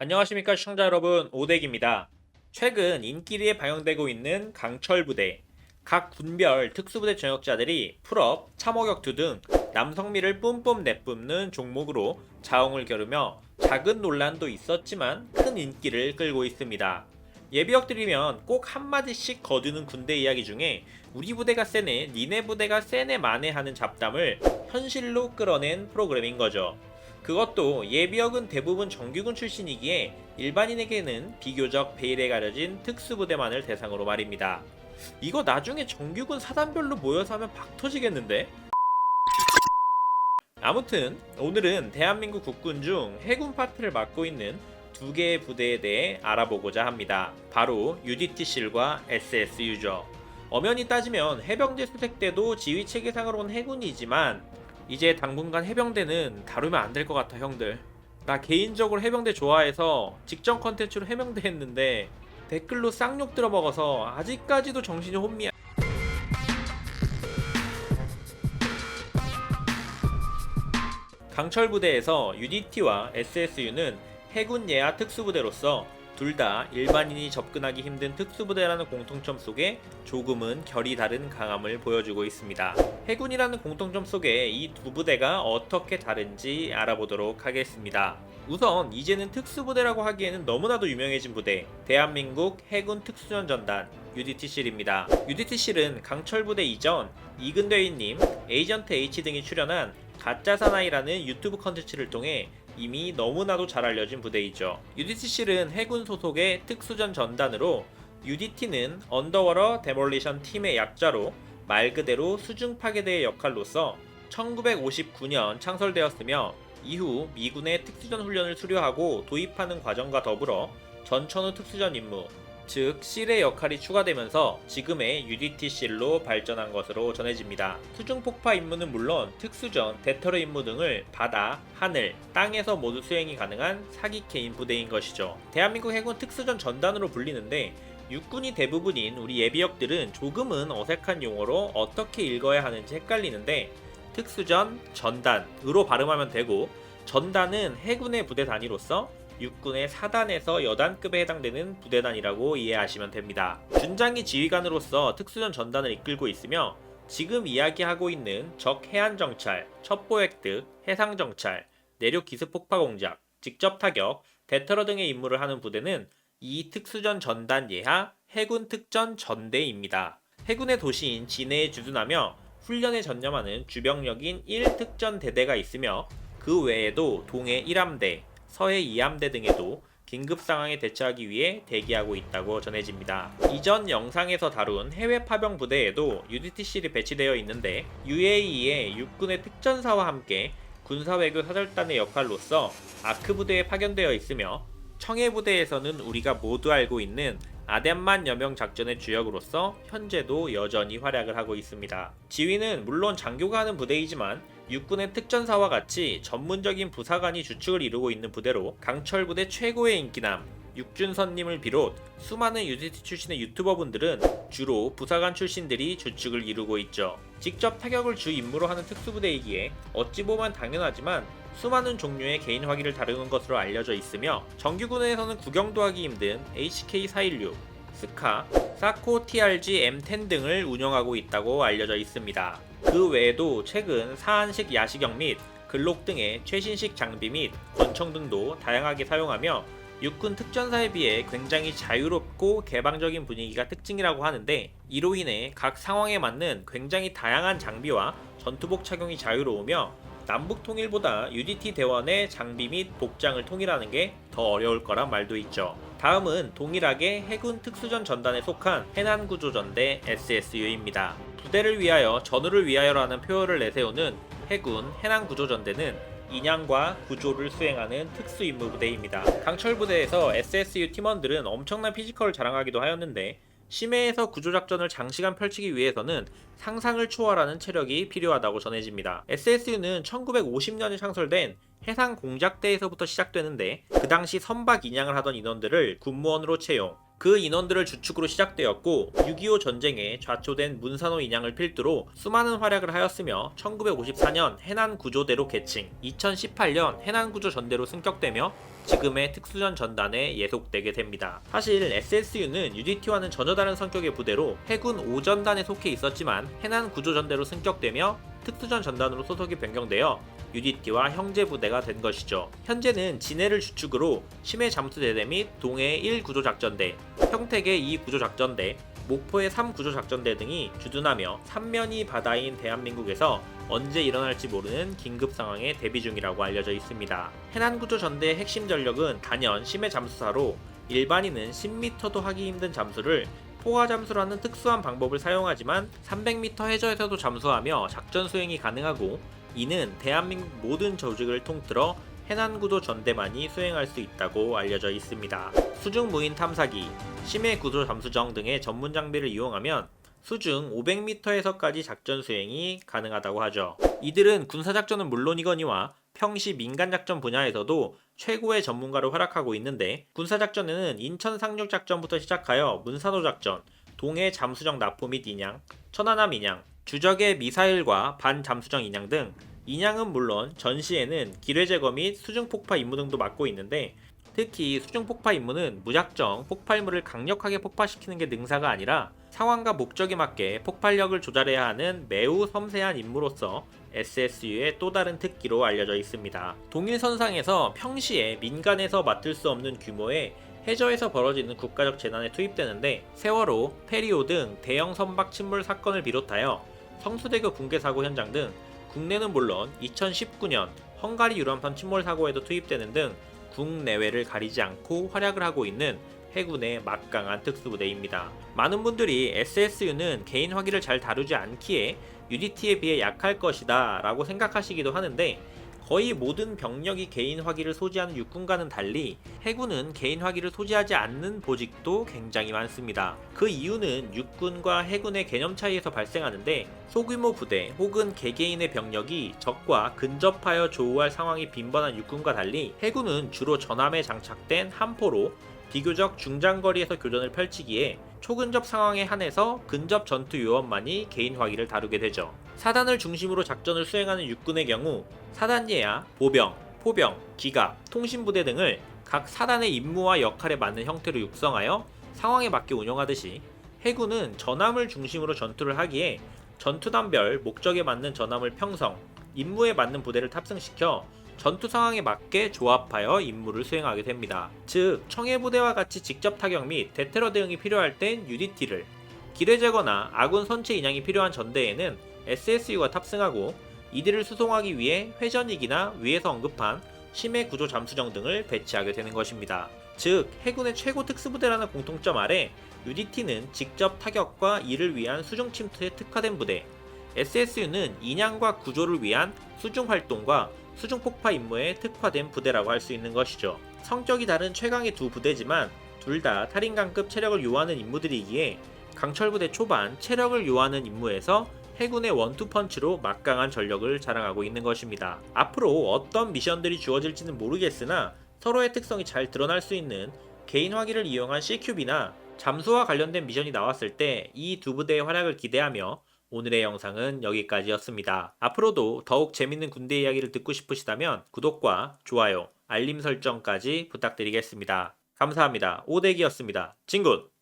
안녕하십니까 시청자 여러분, 오덱입니다. 최근 인기리에 방영되고 있는 강철부대, 각 군별 특수부대 전역자들이 풀업, 참호격투 등 남성미를 뿜뿜 내뿜는 종목으로 자웅을 겨루며 작은 논란도 있었지만 큰 인기를 끌고 있습니다. 예비역 들이면 꼭 한마디씩 거두는 군대 이야기 중에 우리 부대가 세네, 니네 부대가 세네 마네 하는 잡담을 현실로 끌어낸 프로그램인 거죠. 그것도 예비역은 대부분 정규군 출신이기에 일반인에게는 비교적 베일에 가려진 특수부대만을 대상으로 말입니다. 이거 나중에 정규군 사단별로 모여서 하면 박 터지겠는데? 아무튼 오늘은 대한민국 국군 중 해군 파트를 맡고 있는 두 개의 부대에 대해 알아보고자 합니다. 바로 UDT실과 SSU죠. 엄연히 따지면 해병대 수색 때도 지휘 체계상으로는 해군이지만 이제 당분간 해병대는 다루면 안 될 것 같아 형들. 나 개인적으로 해병대 좋아해서 직전 컨텐츠로 해병대 했는데 댓글로 쌍욕 들어먹어서 아직까지도 정신이 혼미야. 강철부대에서 UDT와 SSU는 해군 예하 특수부대로서 둘 다 일반인이 접근하기 힘든 특수부대라는 공통점 속에 조금은 결이 다른 강함을 보여주고 있습니다. 해군이라는 공통점 속에 이 두 부대가 어떻게 다른지 알아보도록 하겠습니다. 우선 이제는 특수부대라고 하기에는 너무나도 유명해진 부대, 대한민국 해군 특수전전단 UDT실입니다. UDT실은 강철부대 이전 이근대위님, 에이전트 H 등이 출연한 가짜 사나이라는 유튜브 컨텐츠를 통해 이미 너무나도 잘 알려진 부대이죠. UDT실은 해군 소속의 특수전 전단으로 UDT는 언더워러 데몰리션 팀의 약자로 말 그대로 수중 파괴대의 역할로서 1959년 창설되었으며 이후 미군의 특수전 훈련을 수료하고 도입하는 과정과 더불어 전천후 특수전 임무, 즉 실의 역할이 추가되면서 지금의 UDT실로 발전한 것으로 전해집니다. 수중폭파 임무는 물론 특수전, 데터러 임무 등을 바다, 하늘, 땅에서 모두 수행이 가능한 사기캐인 부대인 것이죠. 대한민국 해군 특수전 전단으로 불리는데 육군이 대부분인 우리 예비역들은 조금은 어색한 용어로 어떻게 읽어야 하는지 헷갈리는데 특수전, 전단으로 발음하면 되고, 전단은 해군의 부대 단위로서 육군의 4단에서 여단급에 해당되는 부대단이라고 이해하시면 됩니다. 준장기 지휘관으로서 특수전 전단을 이끌고 있으며 지금 이야기하고 있는 적 해안정찰, 첩보획득, 해상정찰, 내륙 기습폭파 공작, 직접 타격, 대터러 등의 임무를 하는 부대는 이 특수전 전단 예하 해군 특전 전대입니다. 해군의 도시인 진해에 주둔하며 훈련에 전념하는 주병력인 1특전 대대가 있으며 그 외에도 동해 1함대, 서해 2함대 등에도 긴급 상황에 대처하기 위해 대기하고 있다고 전해집니다. 이전 영상에서 다룬 해외 파병 부대에도 UDT실이 배치되어 있는데 UAE의 육군의 특전사와 함께 군사외교 사절단의 역할로서 아크 부대에 파견되어 있으며 청해 부대에서는 우리가 모두 알고 있는 아덴만 여명 작전의 주역으로서 현재도 여전히 활약을 하고 있습니다. 지휘는 물론 장교가 하는 부대이지만 육군의 특전사와 같이 전문적인 부사관이 주축을 이루고 있는 부대로 강철부대 최고의 인기남 육준선님을 비롯 수많은 UDT 출신의 유튜버분들은 주로 부사관 출신들이 주축을 이루고 있죠. 직접 타격을 주 임무로 하는 특수부대이기에 어찌 보면 당연하지만 수많은 종류의 개인 화기를 다루는 것으로 알려져 있으며 정규군에서는 구경도 하기 힘든 HK416, 스카, 사코 TRG M10 등을 운영하고 있다고 알려져 있습니다. 그 외에도 최근 사한식 야시경 및 글록 등의 최신식 장비 및 권총 등도 다양하게 사용하며 육군 특전사에 비해 굉장히 자유롭고 개방적인 분위기가 특징이라고 하는데, 이로 인해 각 상황에 맞는 굉장히 다양한 장비와 전투복 착용이 자유로우며 남북 통일보다 UDT 대원의 장비 및 복장을 통일하는 게 더 어려울 거란 말도 있죠. 다음은 동일하게 해군 특수전 전단에 속한 해난구조전대 SSU입니다. 부대를 위하여 전우를 위하여라는 표어를 내세우는 해군 해난구조전대는 인양과 구조를 수행하는 특수임무부대입니다. 강철부대에서 SSU 팀원들은 엄청난 피지컬을 자랑하기도 하였는데 심해에서 구조작전을 장시간 펼치기 위해서는 상상을 초월하는 체력이 필요하다고 전해집니다. SSU는 1950년에 창설된 해상공작대에서부터 시작되는데 그 당시 선박 인양을 하던 인원들을 군무원으로 채용, 그 인원들을 주축으로 시작되었고 6.25 전쟁에 좌초된 문산호 인양을 필두로 수많은 활약을 하였으며 1954년 해난구조대로 계층, 2018년 해난구조전대로 승격되며 지금의 특수전 전단에 예속되게 됩니다. 사실 SSU는 UDT와는 전혀 다른 성격의 부대로 해군 5전단에 속해 있었지만 해난구조전대로 승격되며 특수전 전단으로 소속이 변경되어 UDT와 형제 부대가 된 것이죠. 현재는 진해를 주축으로 심해 잠수대대 및 동해 1구조작전대, 평택의 2구조작전대, 목포의 3구조작전대 등이 주둔하며 삼면이 바다인 대한민국에서 언제 일어날지 모르는 긴급 상황에 대비 중이라고 알려져 있습니다. 해난구조전대의 핵심 전력은 단연 심해 잠수사로 일반인은 10m도 하기 힘든 잠수를 포화 잠수라는 특수한 방법을 사용하지만 300m 해저에서도 잠수하며 작전 수행이 가능하고 이는 대한민국 모든 조직을 통틀어 해난구조 전대만이 수행할 수 있다고 알려져 있습니다. 수중 무인 탐사기, 심해 구조 잠수정 등의 전문 장비를 이용하면 수중 500m에서까지 작전 수행이 가능하다고 하죠. 이들은 군사작전은 물론이거니와 평시 민간작전 분야에서도 최고의 전문가로 활약하고 있는데 군사작전에는 인천 상륙작전부터 시작하여 문산호 작전, 동해 잠수정 납포 및 인양, 천안함 인양, 주적의 미사일과 반잠수정 인양 등 인양은 물론 전시에는 기뢰제거 및 수중폭파 임무 등도 맡고 있는데 특히 수중폭파 임무는 무작정 폭발물을 강력하게 폭파시키는 게 능사가 아니라 상황과 목적에 맞게 폭발력을 조절해야 하는 매우 섬세한 임무로서 SSU의 또 다른 특기로 알려져 있습니다. 동일선상에서 평시에 민간에서 맡을 수 없는 규모의 해저에서 벌어지는 국가적 재난에 투입되는데 세월호, 페리오 등 대형 선박 침몰 사건을 비롯하여 성수대교 붕괴 사고 현장 등 국내는 물론 2019년 헝가리 유람선 침몰 사고에도 투입되는 등 국내외를 가리지 않고 활약을 하고 있는 해군의 막강한 특수부대입니다. 많은 분들이 SSU는 개인 화기를 잘 다루지 않기에 UDT에 비해 약할 것이다 라고 생각하시기도 하는데 거의 모든 병력이 개인 화기를 소지하는 육군과는 달리 해군은 개인 화기를 소지하지 않는 보직도 굉장히 많습니다. 그 이유는 육군과 해군의 개념 차이에서 발생하는데 소규모 부대 혹은 개개인의 병력이 적과 근접하여 조우할 상황이 빈번한 육군과 달리 해군은 주로 전함에 장착된 함포로 비교적 중장거리에서 교전을 펼치기에 초근접 상황에 한해서 근접 전투 요원만이 개인 화기를 다루게 되죠. 사단을 중심으로 작전을 수행하는 육군의 경우 사단예야, 보병, 포병, 기갑, 통신부대 등을 각 사단의 임무와 역할에 맞는 형태로 육성하여 상황에 맞게 운영하듯이 해군은 전함을 중심으로 전투를 하기에 전투단별 목적에 맞는 전함을 편성, 임무에 맞는 부대를 탑승시켜 전투 상황에 맞게 조합하여 임무를 수행하게 됩니다. 즉, 청해부대와 같이 직접 타격 및 대테러 대응이 필요할 땐 UDT를, 기뢰제거나 아군 선체 인양이 필요한 전대에는 SSU가 탑승하고 이들을 수송하기 위해 회전익이나 위에서 언급한 심해 구조 잠수정 등을 배치하게 되는 것입니다. 즉, 해군의 최고 특수부대라는 공통점 아래 UDT는 직접 타격과 이를 위한 수중 침투에 특화된 부대, SSU는 인양과 구조를 위한 수중 활동과 수중 폭파 임무에 특화된 부대라고 할 수 있는 것이죠. 성격이 다른 최강의 두 부대지만 둘 다 탈인강급 체력을 요하는 임무들이기에 강철부대 초반 체력을 요하는 임무에서 해군의 원투펀치로 막강한 전력을 자랑하고 있는 것입니다. 앞으로 어떤 미션들이 주어질지는 모르겠으나 서로의 특성이 잘 드러날 수 있는 개인 화기를 이용한 CQB나 잠수와 관련된 미션이 나왔을 때 이 두 부대의 활약을 기대하며 오늘의 영상은 여기까지였습니다. 앞으로도 더욱 재밌는 군대 이야기를 듣고 싶으시다면 구독과 좋아요, 알림 설정까지 부탁드리겠습니다. 감사합니다. 오대기였습니다. 진굿!